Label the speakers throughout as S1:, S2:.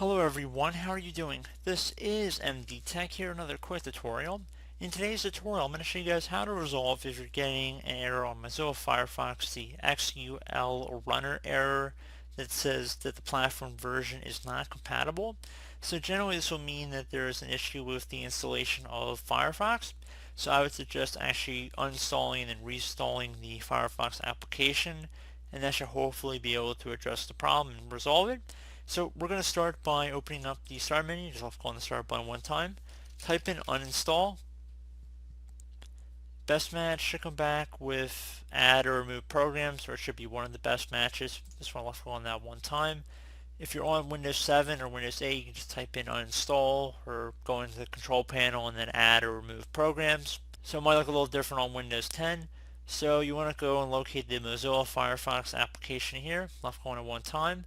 S1: Hello everyone, how are you doing? This is MD Tech here, another quick tutorial. In today's tutorial, I'm going to show you guys how to resolve if you're getting an error on Mozilla Firefox, the XULRunner error that says that the platform version is not compatible. So generally this will mean that there is an issue with the installation of Firefox. So I would suggest actually uninstalling and reinstalling the Firefox application, and that should hopefully be able to address the problem and resolve it. So we're going to start by opening up the start menu. Just left click on the start button one time. Type in uninstall. Best match should come back with add or remove programs, or it should be one of the best matches. Just want to left click on that one time. If you're on Windows 7 or Windows 8, you can just type in uninstall or go into the control panel and then add or remove programs. So it might look a little different on Windows 10. So you want to go and locate the Mozilla Firefox application here. Left click on it one time.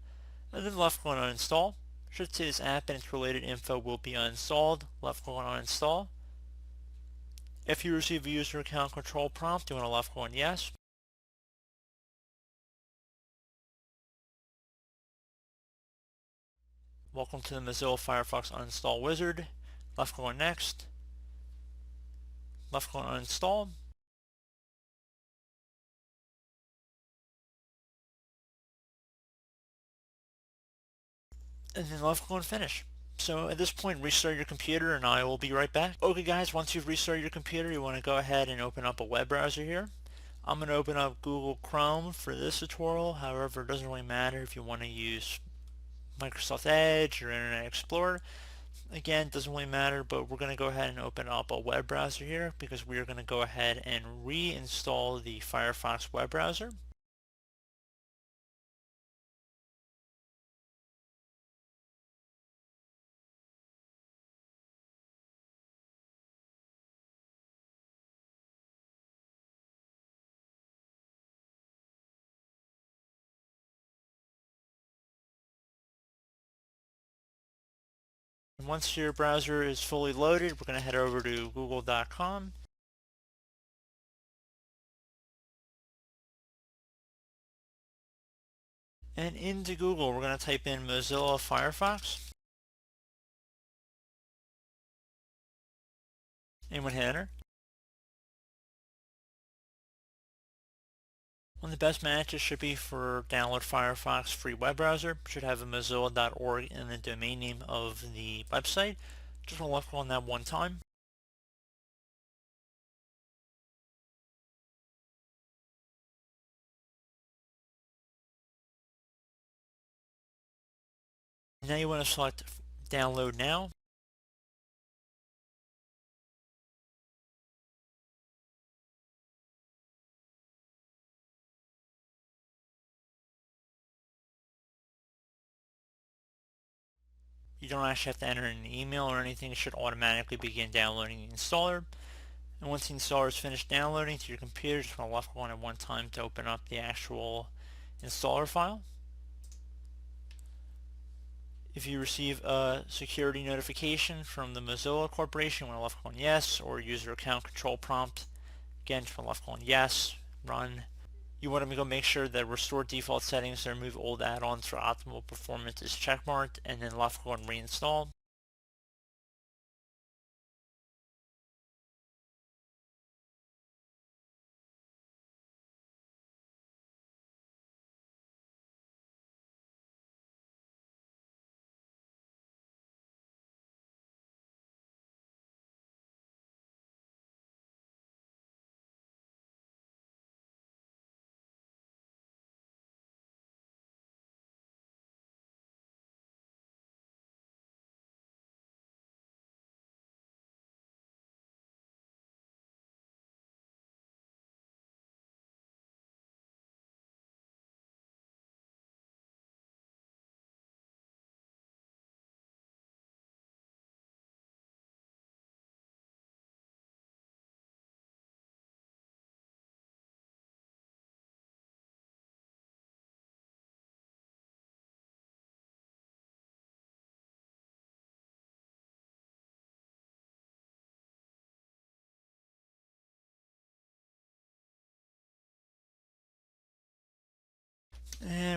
S1: And then left click on uninstall. Should say this app and its related info will be uninstalled. Left click on uninstall. If you receive a user account control prompt, you want to left click on yes. Welcome to the Mozilla Firefox uninstall wizard. Left click on next. Left click on uninstall. And then left click on finish. So at this point, restart your computer and I will be right back. Okay guys, once you've restarted your computer, you want to go ahead and open up a web browser here. I'm going to open up Google Chrome for this tutorial. However, it doesn't really matter if you want to use Microsoft Edge or Internet Explorer. Again, it doesn't really matter, but we're going to go ahead and open up a web browser here because we are going to go ahead and reinstall the Firefox web browser. And once your browser is fully loaded, we're going to head over to google.com. And into Google, we're going to type in Mozilla Firefox. And hit enter. One of the best matches should be for download Firefox free web browser. Should have a mozilla.org in the domain name of the website. Just want to left click on that one time. Now you want to select download now. You don't actually have to enter an email or anything. It should automatically begin downloading the installer. And once the installer is finished downloading to your computer, just want to left click on it one time to open up the actual installer file. If you receive a security notification from the Mozilla Corporation, you want to left click on yes, or user account control prompt. Again, just want to left click on yes, run. You want to go make sure that restore default settings and remove old add-ons for optimal performance is checkmarked, and then left click on reinstall.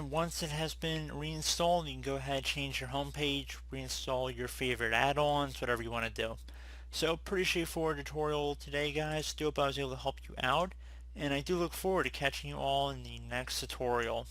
S1: and once it has been reinstalled, you can go ahead, change your home page, reinstall your favorite add-ons, whatever you want to do. So pretty straightforward tutorial today, guys. Do hope I was able to help you out, and I do look forward to catching you all in the next tutorial.